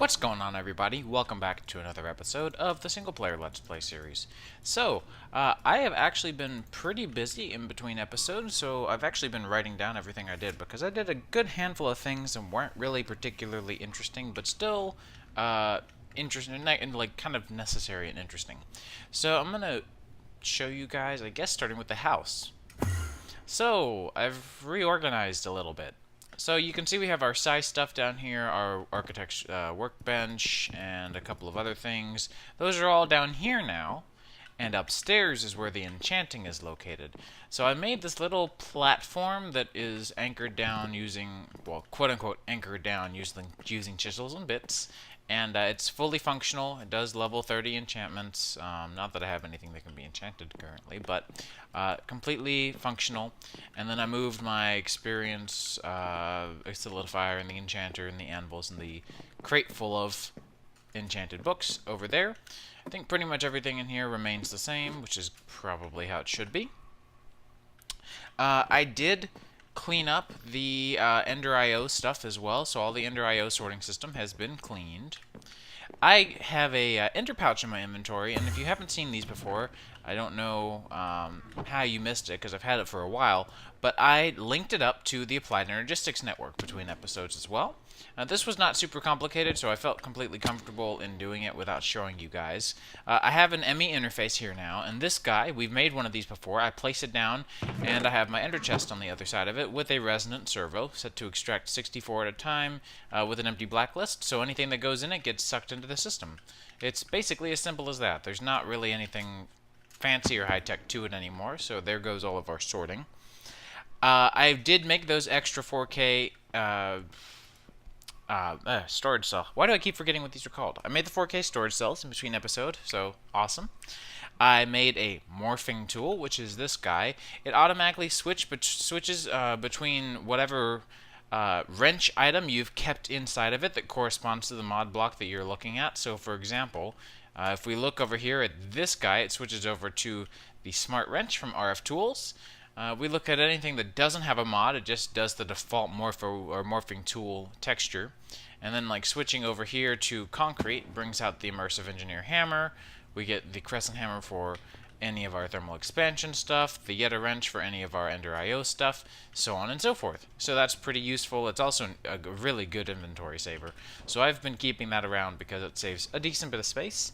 What's going on, everybody? Welcome back to another episode of the single player Let's Play series. I have actually been pretty busy in between episodes, so I've actually been writing down everything I did because I did a good handful of things that weren't really particularly interesting, but still interesting and like kind of necessary and interesting. So I'm gonna show you guys, I guess, starting with the house. So I've reorganized a little bit. So you can see we have our size stuff down here, our architect's workbench, and a couple of other things. Those are all down here now, and upstairs is where the enchanting is located. So I made this little platform that is anchored down using, well, quote-unquote anchored down using chisels and bits. And it's fully functional. It does level 30 enchantments. Not that I have anything that can be enchanted currently, but completely functional. And then I moved my experience solidifier and the enchanter and the anvils and the crate full of enchanted books over there. I think pretty much everything in here remains the same, which is probably how it should be. I did clean up the Ender IO stuff as well, so all the Ender IO sorting system has been cleaned. I have a Ender pouch in my inventory, and if you haven't seen these before, I don't know how you missed it because I've had it for a while, but I linked it up to the Applied Energistics network between episodes as well. This was not super complicated, so I felt completely comfortable in doing it without showing you guys. I have an ME interface here now, and this guy, we've made one of these before. I place it down, and I have my ender chest on the other side of it with a resonant servo set to extract 64 at a time with an empty blacklist, so anything that goes in it gets sucked into the system. It's basically as simple as that. There's not really anything fancy or high-tech to it anymore, so there goes all of our sorting. I did make those extra 4K storage cell. Why do I keep forgetting what these are called? I made the 4K storage cells in between episodes, so awesome. I made a morphing tool, which is this guy. It automatically switches between whatever wrench item you've kept inside of it that corresponds to the mod block that you're looking at. So, for example, if we look over here at this guy, it switches over to the smart wrench from RF Tools. We look at anything that doesn't have a mod, it just does the default morphing tool texture. And then like switching over here to concrete brings out the immersive engineer hammer. We get the crescent hammer for any of our thermal expansion stuff, the Yeta wrench for any of our Ender IO stuff, so on and so forth. So that's pretty useful. It's also a really good inventory saver. So I've been keeping that around because it saves a decent bit of space.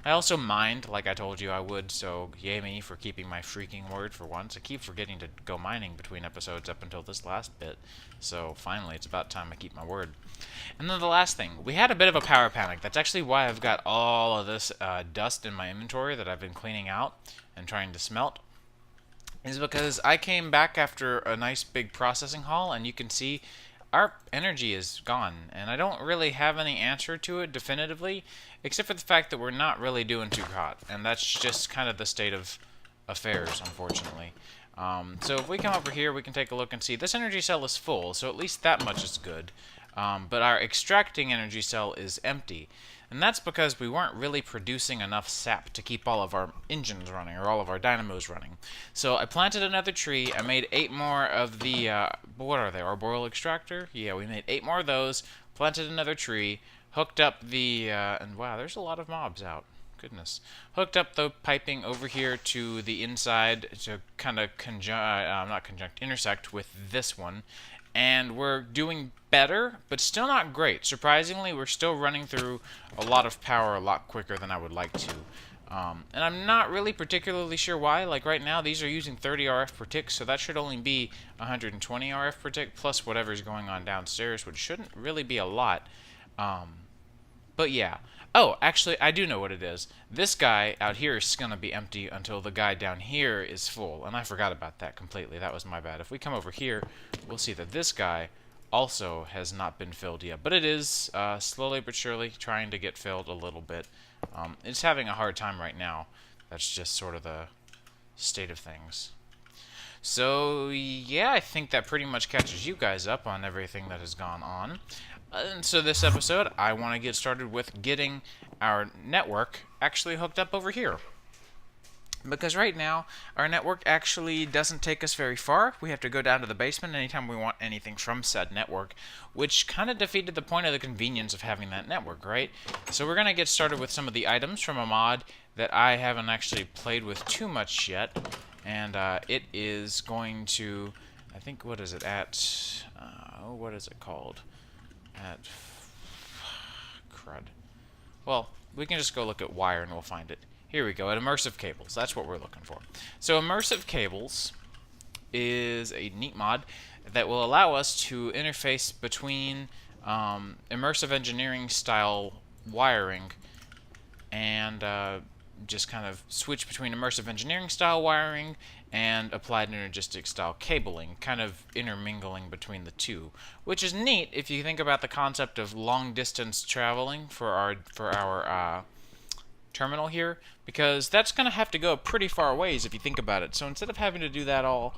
I also mined, like I told you I would, so yay me for keeping my freaking word for once. I keep forgetting to go mining between episodes up until this last bit, so finally it's about time I keep my word. And then the last thing, we had a bit of a power panic. That's actually why I've got all of this dust in my inventory that I've been cleaning out and trying to smelt. Is because I came back after a nice big processing haul, and you can see our energy is gone, and I don't really have any answer to it definitively, except for the fact that we're not really doing too hot, and that's just kind of the state of affairs, unfortunately. So if we come over here, we can take a look and see this energy cell is full, so at least that much is good. But our extracting energy cell is empty. And that's because we weren't really producing enough sap to keep all of our engines running, or all of our dynamos running. So I planted another tree, I made 8 more of the, what are they, arboreal extractor? Yeah, we made 8 more of those, planted another tree, hooked up the, and wow, there's a lot of mobs out. Goodness. Hooked up the piping over here to the inside to kind of intersect with this one. And we're doing better, but still not great. Surprisingly, we're still running through a lot of power a lot quicker than I would like to. And I'm not really particularly sure why. Like right now, these are using 30 RF per tick, so that should only be 120 RF per tick, plus whatever's going on downstairs, which shouldn't really be a lot. But yeah. Oh, actually, I do know what it is. This guy out here is going to be empty until the guy down here is full. And I forgot about that completely. That was my bad. If we come over here, we'll see that this guy also has not been filled yet. But it is slowly but surely trying to get filled a little bit. It's having a hard time right now. That's just sort of the state of things. So, yeah, I think that pretty much catches you guys up on everything that has gone on. And so this episode, I want to get started with getting our network actually hooked up over here. Because right now, our network actually doesn't take us very far. We have to go down to the basement anytime we want anything from said network, which kind of defeated the point of the convenience of having that network, right? So we're going to get started with some of the items from a mod that I haven't actually played with too much yet. And it is going to, I think, what is it at, what is it called? At, crud. Well, we can just go look at wire and we'll find it. Here we go, at immersive cables. That's what we're looking for. So immersive cables is a neat mod that will allow us to interface between immersive engineering style wiring and just kind of switch between immersive engineering style wiring and applied energistic style cabling, kind of intermingling between the two, which is neat if you think about the concept of long distance traveling for our terminal here, because that's going to have to go pretty far ways if you think about it. So instead of having to do that all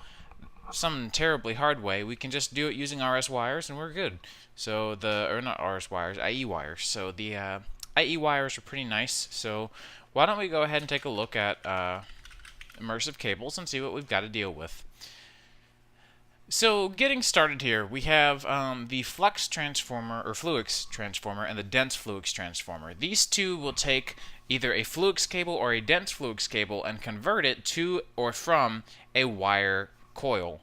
some terribly hard way, we can just do it using RS wires and we're good. So or not RS wires, IE wires. So the IE wires are pretty nice. So why don't we go ahead and take a look at immersive cables and see what we've got to deal with. So getting started here, we have the flux transformer or fluix transformer and the dense fluix transformer. These two will take either a fluix cable or a dense fluix cable and convert it to or from a wire coil.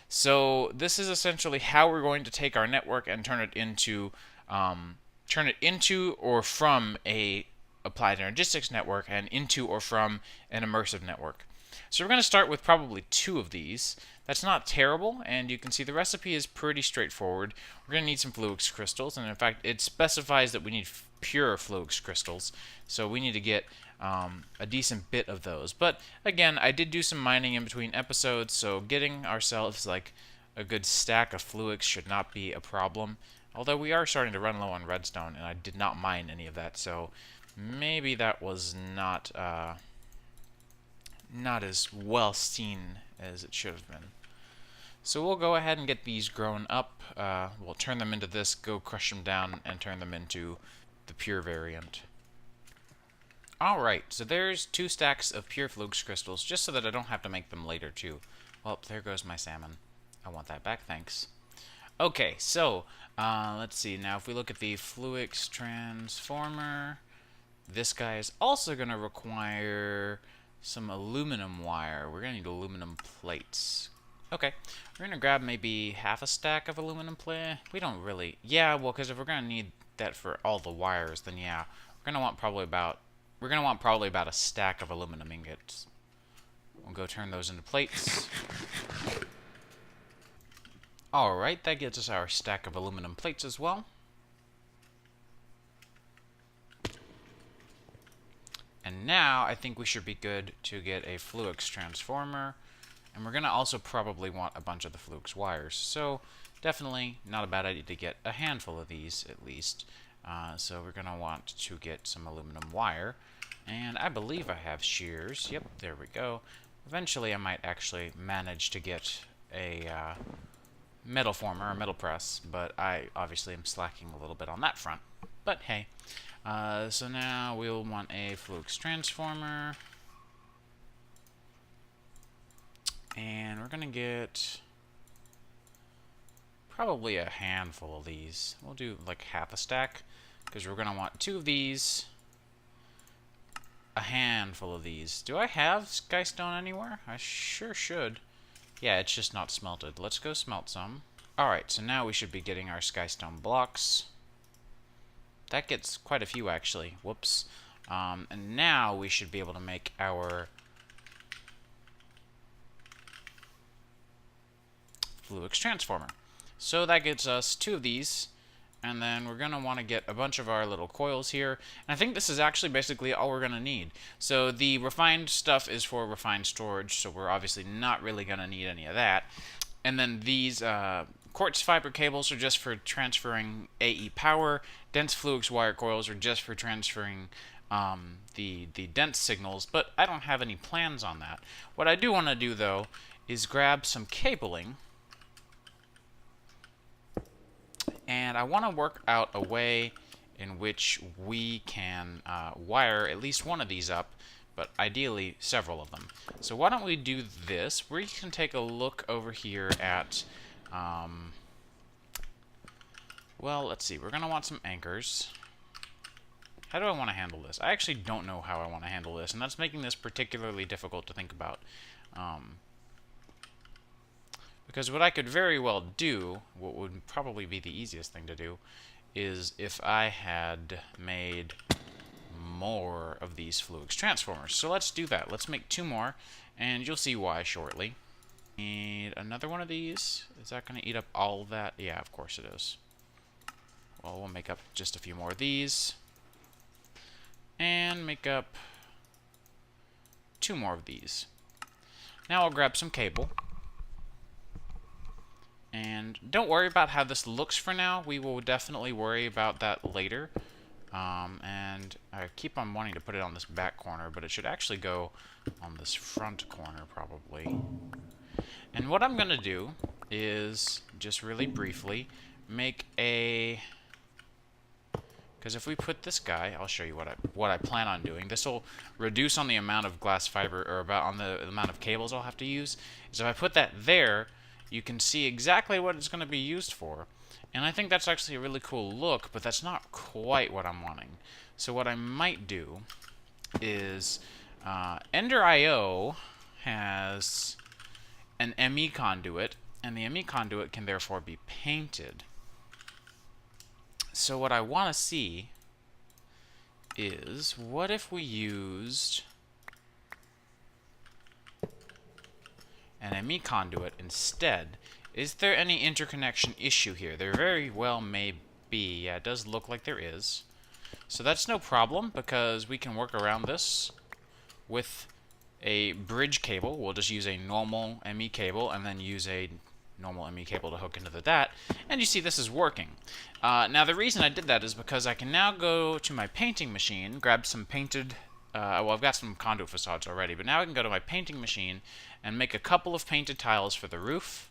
So this is essentially how we're going to take our network and turn it into or from a applied energistics network and into or from an immersive network. So we're going to start with probably two of these. That's not terrible, and you can see the recipe is pretty straightforward. We're going to need some fluix crystals, and in fact it specifies that we need pure fluix crystals, so we need to get a decent bit of those. But again, I did do some mining in between episodes, so getting ourselves like a good stack of fluix should not be a problem. Although we are starting to run low on redstone, and I did not mine any of that, so maybe that was not as well seen as it should have been. So we'll go ahead and get these grown up. We'll turn them into this, go crush them down, and turn them into the pure variant. Alright, so there's 2 stacks of pure fluix crystals, just so that I don't have to make them later too. Well, there goes my salmon. I want that back, thanks. Okay, so let's see. Now if we look at the fluix transformer, this guy is also going to require some aluminum wire. We're going to need aluminum plates. Okay, we're going to grab maybe half a stack of aluminum plate. We don't really... Yeah, well, because if we're going to need that for all the wires, then yeah, we're going to want probably about a stack of aluminum ingots. We'll go turn those into plates. Alright, that gets us our stack of aluminum plates as well. And now I think we should be good to get a fluix transformer. And we're going to also probably want a bunch of the fluix wires. So definitely not a bad idea to get a handful of these at least. So we're going to want to get some aluminum wire. And I believe I have shears. Yep, there we go. Eventually I might actually manage to get a metal former or metal press. But I obviously am slacking a little bit on that front. But hey. So now we'll want a fluix transformer. And we're going to get probably a handful of these. We'll do like half a stack, because we're going to want 2 of these, a handful of these. Do I have skystone anywhere? I sure should. Yeah, it's just not smelted. Let's go smelt some. Alright, so now we should be getting our skystone blocks. That gets quite a few, actually. Whoops. And now we should be able to make our fluix transformer. So that gets us 2 of these, and then we're going to want to get a bunch of our little coils here. And I think this is actually basically all we're going to need. So the refined stuff is for refined storage, so we're obviously not really going to need any of that. And then these quartz fiber cables are just for transferring AE power. Dense fluix wire coils are just for transferring the dense signals, but I don't have any plans on that. What I do want to do, though, is grab some cabling. And I want to work out a way in which we can wire at least one of these up but ideally several of them. So why don't we do this? We can take a look over here at, well, let's see. We're going to want some anchors. How do I want to handle this? I actually don't know how I want to handle this, and that's making this particularly difficult to think about. Because what I could very well do, what would probably be the easiest thing to do, is if I had made more of these Fluix transformers. So let's do that. Let's make 2 more, and you'll see why shortly. Need another one of these. Is that going to eat up all of that? Yeah, of course it is. Well, we'll make up just a few more of these. And make up 2 more of these. Now I'll grab some cable. And don't worry about how this looks for now. We will definitely worry about that later. And I keep on wanting to put it on this back corner, but it should actually go on this front corner probably. And what I'm going to do is, just really briefly, make a... Because if we put this guy, I'll show you what I plan on doing. This will reduce on the amount of glass fiber, or about on the amount of cables I'll have to use. So if I put that there, you can see exactly what it's going to be used for. And I think that's actually a really cool look, but that's not quite what I'm wanting. So what I might do is, Ender.io has an ME conduit, and the ME conduit can therefore be painted. So what I want to see is, what if we used an ME conduit instead? Is there any interconnection issue here? There very well may be. Yeah, it does look like there is. So that's no problem, because we can work around this with a bridge cable. We'll just use a normal ME cable and then use a normal ME cable to hook into that, and you see this is working. Now the reason I did that is because I can now go to my painting machine, grab some painted, well, I've got some conduit facades already, but now I can go to my painting machine and make a couple of painted tiles for the roof,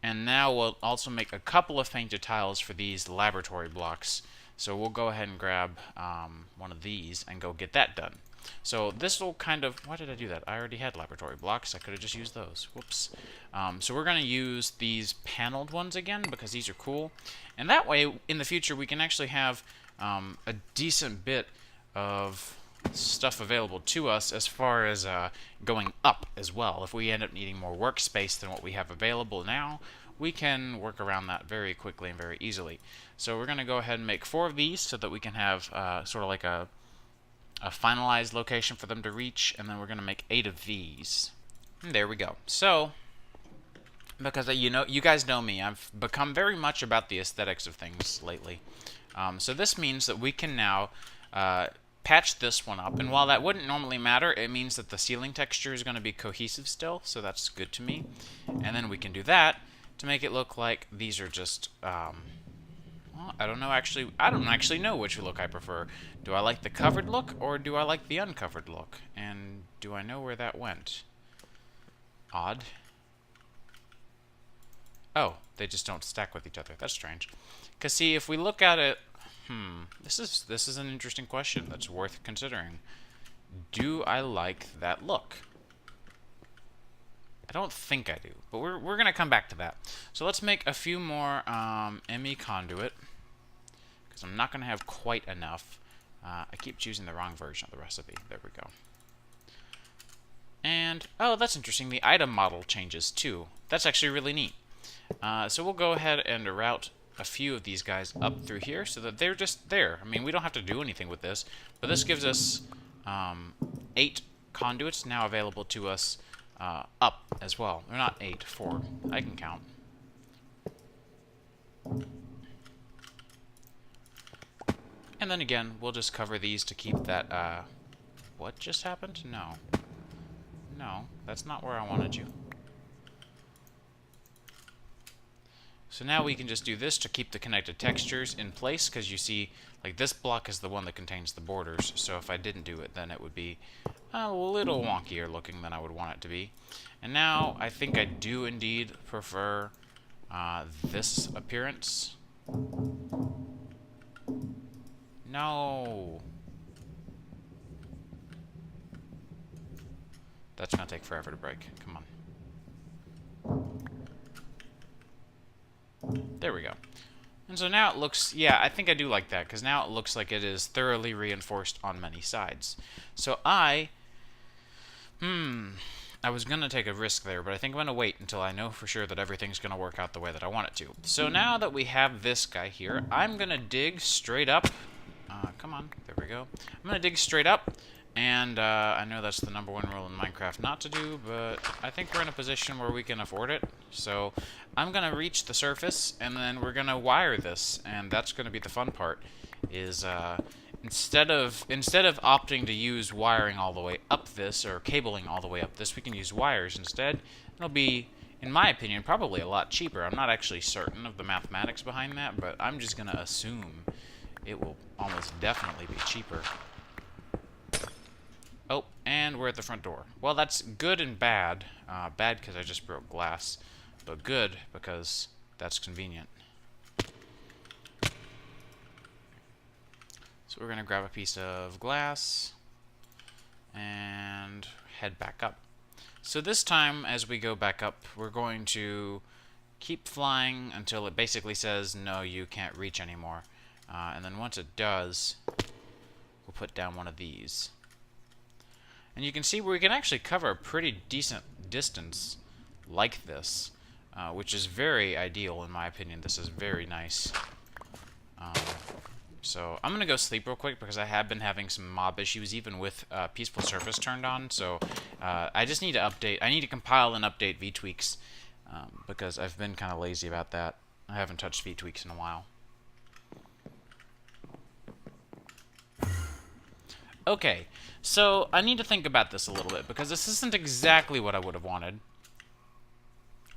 and now we'll also make a couple of painted tiles for these laboratory blocks. So we'll go ahead and grab one of these and go get that done. So this will kind of... Why did I do that? I already had laboratory blocks. I could have just used those. Whoops. So we're going to use these paneled ones again because these are cool. And that way, in the future, we can actually have a decent bit of stuff available to us as far as going up as well. If we end up needing more workspace than what we have available now, we can work around that very quickly and very easily. So we're going to go ahead and make 4 of these so that we can have sort of like a finalized location for them to reach, and then we're going to make 8 of these. And there we go. So, because you guys know me, I've become very much about the aesthetics of things lately. So this means that we can now patch this one up, and while that wouldn't normally matter, it means that the ceiling texture is going to be cohesive still, so that's good to me. And then we can do that to make it look like these are just... well, I don't actually know which look I prefer. Do I like the covered look, or do I like the uncovered look? And do I know where that went? Odd. Oh, they just don't stack with each other. That's strange. Because see, if we look at it, this is an interesting question that's worth considering. Do I like that look? I don't think I do, but we're gonna come back to that. So let's make a few more ME conduit, because I'm not gonna have quite enough. I keep choosing the wrong version of the recipe. There we go. And oh, that's interesting. The item model changes too. That's actually really neat. So we'll go ahead and route a few of these guys up through here so that they're just there. I mean, we don't have to do anything with this, but this gives us 8 conduits now available to us up as well. They're not 8, 4. I can count. And then again, we'll just cover these to keep that... what just happened? No. No, that's not where I wanted you. So now we can just do this to keep the connected textures in place, because you see, like, this block is the one that contains the borders, so if I didn't do it, then it would be a little wonkier looking than I would want it to be. And now, I think I do indeed prefer this appearance. No. That's going to take forever to break. Come on. There we go. And so now it looks, yeah, I think I do like that, because now it looks like it is thoroughly reinforced on many sides. So I was going to take a risk there, but I think I'm going to wait until I know for sure that everything's going to work out the way that I want it to. So now that we have this guy here, I'm going to dig straight up. Come on, there we go. I'm going to dig straight up, and I know that's the #1 rule in Minecraft not to do, but I think we're in a position where we can afford it. So I'm going to reach the surface, and then we're going to wire this, and that's going to be the fun part, is instead of opting to use wiring all the way up this, or cabling all the way up this, we can use wires instead. It'll be, in my opinion, probably a lot cheaper. I'm not actually certain of the mathematics behind that, but I'm just going to assume it will almost definitely be cheaper. Oh, and we're at the front door. Well, that's good and bad. Bad because I just broke glass, but good because that's convenient. So we're going to grab a piece of glass and head back up. So this time, as we go back up, we're going to keep flying until it basically says, no, you can't reach anymore. And then once it does, we'll put down one of these. And you can see where we can actually cover a pretty decent distance like this, which is very ideal in my opinion. This is very nice. So I'm going to go sleep real quick because I have been having some mob issues even with Peaceful Surface turned on. So I just need to update. I need to compile and update vtweaks because I've been kind of lazy about that. I haven't touched vtweaks in a while. Okay, so I need to think about this a little bit because this isn't exactly what I would have wanted,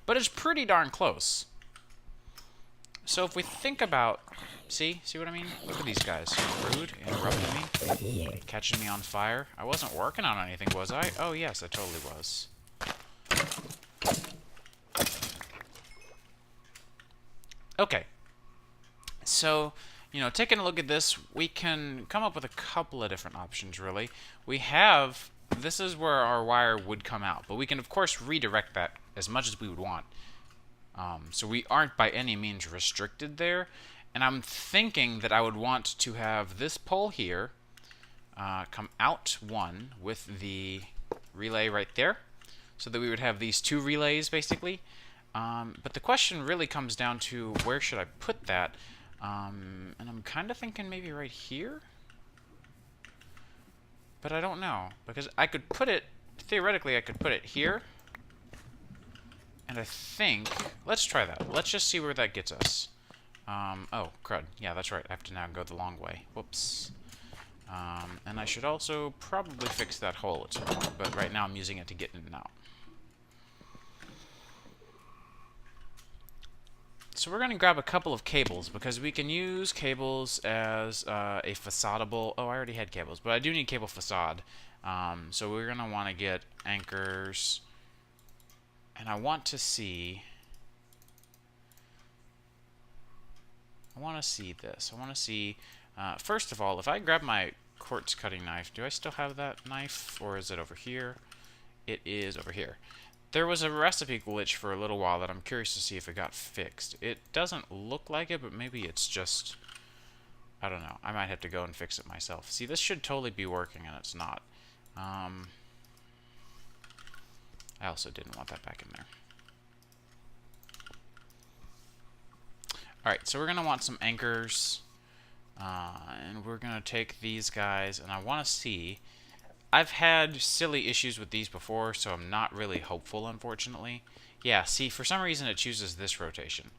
but it's pretty darn close. So if we think about, see what I mean? Look at these guys, rude, interrupting me, catching me on fire. I wasn't working on anything, was I? Oh yes, I totally was. Okay, so, you know, taking a look at this, we can come up with a couple of different options, really. We have, this is where our wire would come out, but we can, of course, redirect that as much as we would want. So we aren't by any means restricted there. And I'm thinking that I would want to have this pole here come out one with the relay right there, so that we would have these two relays, basically. But the question really comes down to where should I put that? And I'm kind of thinking maybe right here, but I don't know, because I could put it, theoretically I could put it here, and I think, let's try that. Let's just see where that gets us. Oh, crud. Yeah, that's right. I have to now go the long way. Whoops. And I should also probably fix that hole at some point, but right now I'm using it to get in and out. So we're going to grab a couple of cables, because we can use cables as a facadable. Oh, I already had cables, but I do need cable facade. So we're going to want to get anchors. And I want to see... I want to see this. I want to see... first of all, if I grab my quartz cutting knife, do I still have that knife? Or is it over here? It is over here. There was a recipe glitch for a little while that I'm curious to see if it got fixed. It doesn't look like it, but maybe it's just... I don't know. I might have to go and fix it myself. See, this should totally be working, and it's not. I also didn't want that back in there. Alright, so we're going to want some anchors. And we're going to take these guys, and I want to see... I've had silly issues with these before, so I'm not really hopeful, unfortunately. Yeah, see, for some reason it chooses this rotation.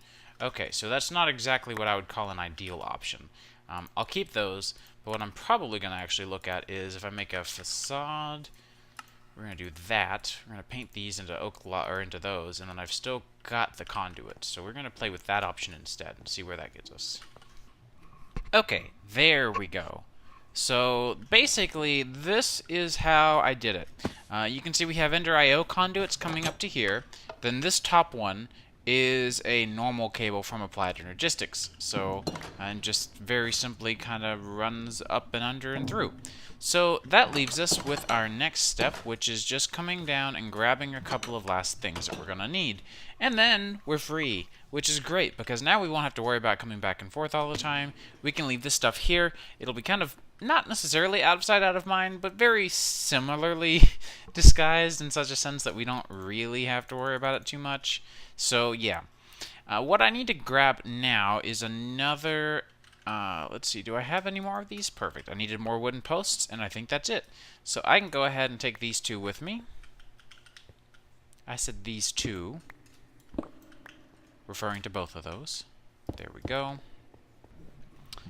Okay, so that's not exactly what I would call an ideal option. I'll keep those, but what I'm probably going to actually look at is if I make a facade, we're going to do that. We're going to paint these into or into those, and then I've still got the conduit. So we're going to play with that option instead and see where that gets us. Okay, there we go. So basically, this is how I did it. You can see we have Ender IO conduits coming up to here. Then this top one is a normal cable from Applied Energistics. So, and just very simply kind of runs up and under and through. So that leaves us with our next step, which is just coming down and grabbing a couple of last things that we're going to need. And then we're free, which is great, because now we won't have to worry about coming back and forth all the time. We can leave this stuff here. It'll be kind of not necessarily out of sight, out of mind, but very similarly disguised in such a sense that we don't really have to worry about it too much. So yeah, what I need to grab now is another, let's see, do I have any more of these? Perfect. I needed more wooden posts, and I think that's it. So I can go ahead and take these two with me. I said these two, referring to both of those. There we go.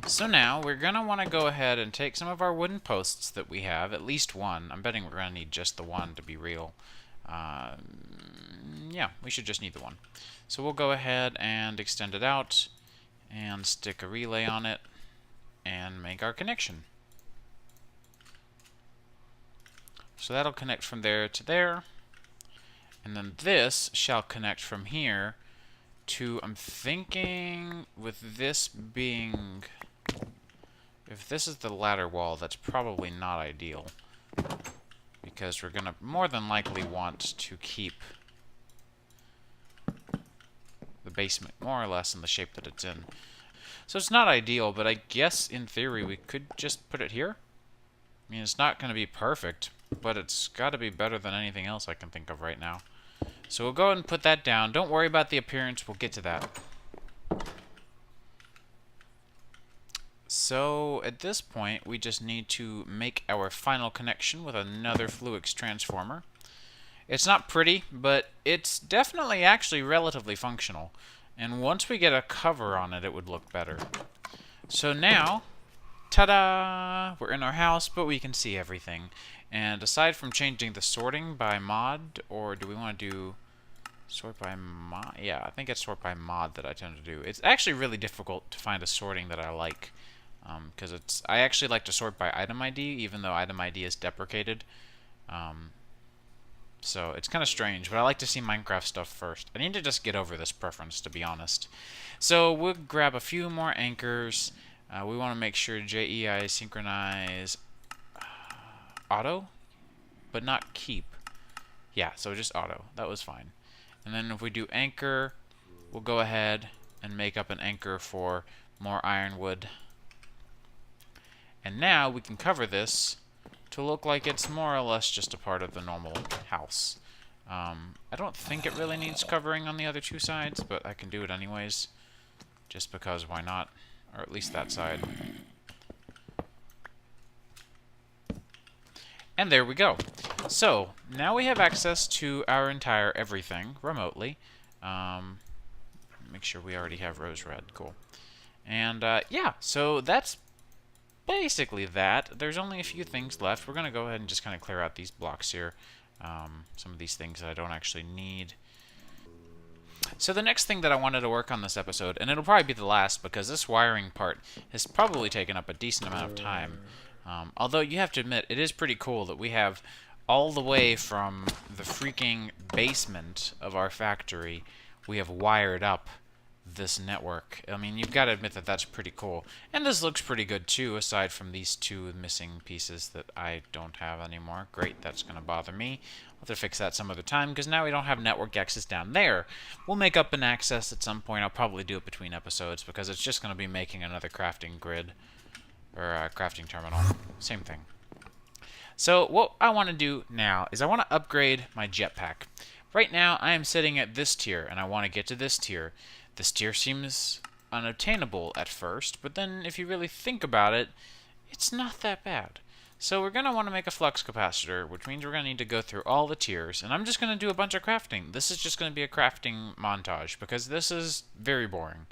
So now we're going to want to go ahead and take some of our wooden posts that we have, at least one. I'm betting we're going to need just the one to be real. Yeah, we should just need the one. So we'll go ahead and extend it out and stick a relay on it and make our connection. So that'll connect from there to there. And then this shall connect from here to, I'm thinking, with this being, if this is the ladder wall, that's probably not ideal, because we're going to more than likely want to keep the basement more or less in the shape that it's in. So it's not ideal, but I guess in theory we could just put it here. I mean, it's not going to be perfect, but it's got to be better than anything else I can think of right now. So we'll go ahead and put that down. Don't worry about the appearance, we'll get to that. So at this point, we just need to make our final connection with another Fluix transformer. It's not pretty, but it's definitely actually relatively functional. And once we get a cover on it, it would look better. So now, ta-da! We're in our house, but we can see everything. And aside from changing the sorting by mod, or do we want to do sort by mod? Yeah, I think it's sort by mod that I tend to do. It's actually really difficult to find a sorting that I like. Because I actually like to sort by item ID, even though item ID is deprecated. So it's kind of strange, but I like to see Minecraft stuff first. I need to just get over this preference, to be honest. So we'll grab a few more anchors. We want to make sure JEI synchronize auto, but not keep. Yeah, so just auto. That was fine. And then if we do anchor, we'll go ahead and make up an anchor for more ironwood. And now we can cover this to look like it's more or less just a part of the normal house. I don't think it really needs covering on the other two sides, but I can do it anyways. Just because, why not? Or at least that side. And there we go. So, now we have access to our entire everything remotely. Make sure we already have rose red. Cool. And, yeah, so that's basically that. There's only a few things left. We're going to go ahead and just kind of clear out these blocks here. Some of these things that I don't actually need. So the next thing that I wanted to work on this episode, and it'll probably be the last because this wiring part has probably taken up a decent amount of time. Although you have to admit, it is pretty cool that we have all the way from the freaking basement of our factory, we have wired up this network. I mean, you've got to admit that that's pretty cool. And this looks pretty good too, aside from these two missing pieces that I don't have anymore. Great, that's going to bother me. I'll have to fix that some other time, because now we don't have network access down there. We'll make up an access at some point. I'll probably do it between episodes, because it's just going to be making another crafting grid, or a crafting terminal. Same thing. So what I want to do now is I want to upgrade my jetpack. Right now, I am sitting at this tier, and I want to get to this tier. This tier seems unobtainable at first, but then if you really think about it, it's not that bad. So we're going to want to make a flux capacitor, which means we're going to need to go through all the tiers, and I'm just going to do a bunch of crafting. This is just going to be a crafting montage, because this is very boring.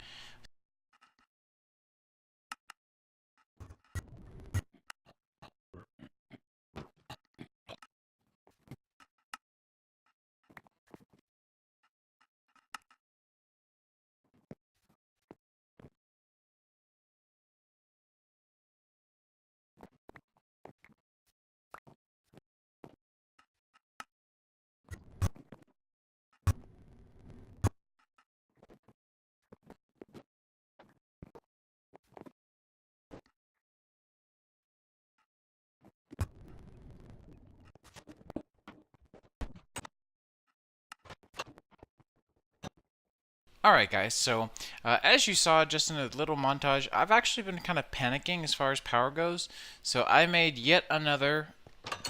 Alright guys, so as you saw just in a little montage, I've actually been kind of panicking as far as power goes. So I made yet another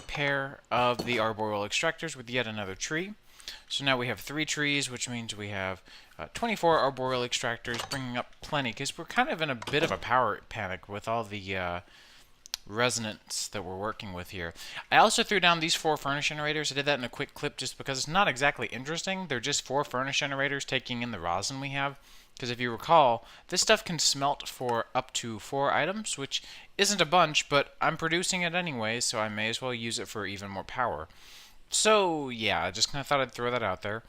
pair of the arboreal extractors with yet another tree. So now we have 3 trees, which means we have 24 arboreal extractors, bringing up plenty, because we're kind of in a bit of a power panic with all the resonance that we're working with here. I also threw down these 4 furnace generators. I did that in a quick clip just because it's not exactly interesting. They're just 4 furnace generators taking in the rosin we have. Because if you recall, this stuff can smelt for up to 4 items, which isn't a bunch, but I'm producing it anyway, so I may as well use it for even more power. So yeah, I just kind of thought I'd throw that out there.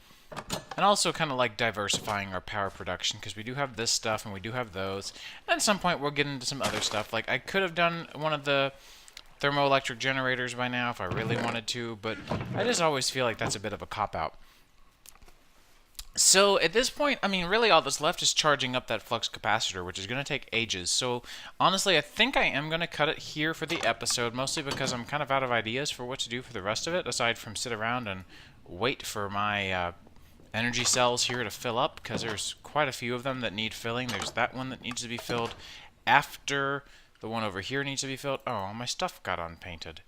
And also kind of like diversifying our power production, because we do have this stuff and we do have those. And at some point we'll get into some other stuff. Like I could have done one of the thermoelectric generators by now if I really wanted to, but I just always feel like that's a bit of a cop-out. So at this point, I mean, really all that's left is charging up that flux capacitor, which is going to take ages. So honestly, I think I am going to cut it here for the episode, mostly because I'm kind of out of ideas for what to do for the rest of it, aside from sit around and wait for my energy cells here to fill up, because there's quite a few of them that need filling. There's that one that needs to be filled after the one over here needs to be filled. Oh, my stuff got unpainted.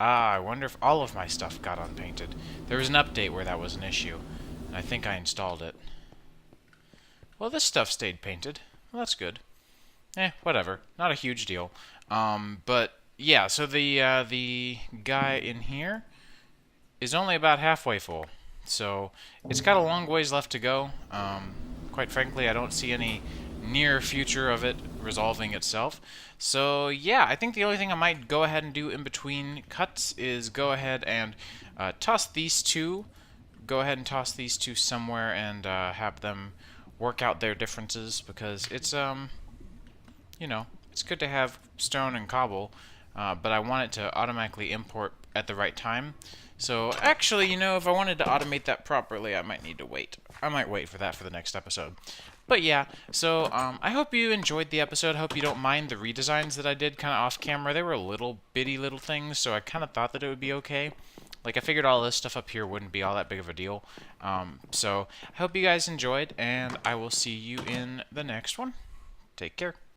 I wonder if all of my stuff got unpainted. There was an update where that was an issue. I think I installed it. Well, this stuff stayed painted. Well, that's good. Whatever. Not a huge deal. But yeah, so the guy in here is only about halfway full. So it's got a long ways left to go. Quite frankly, I don't see any near future of it resolving itself. So yeah, I think the only thing I might go ahead and do in between cuts is go ahead and toss these two. Go ahead and toss these two somewhere and have them work out their differences, because it's you know, it's good to have stone and cobble, but I want it to automatically import at the right time. So actually, you know, if I wanted to automate that properly, I might need to wait. I might wait for that for the next episode. But yeah, so I hope you enjoyed the episode. I hope you don't mind the redesigns that I did kind of off camera. They were little bitty little things, so I kind of thought that it would be okay. Like, I figured all this stuff up here wouldn't be all that big of a deal. So I hope you guys enjoyed, and I will see you in the next one. Take care.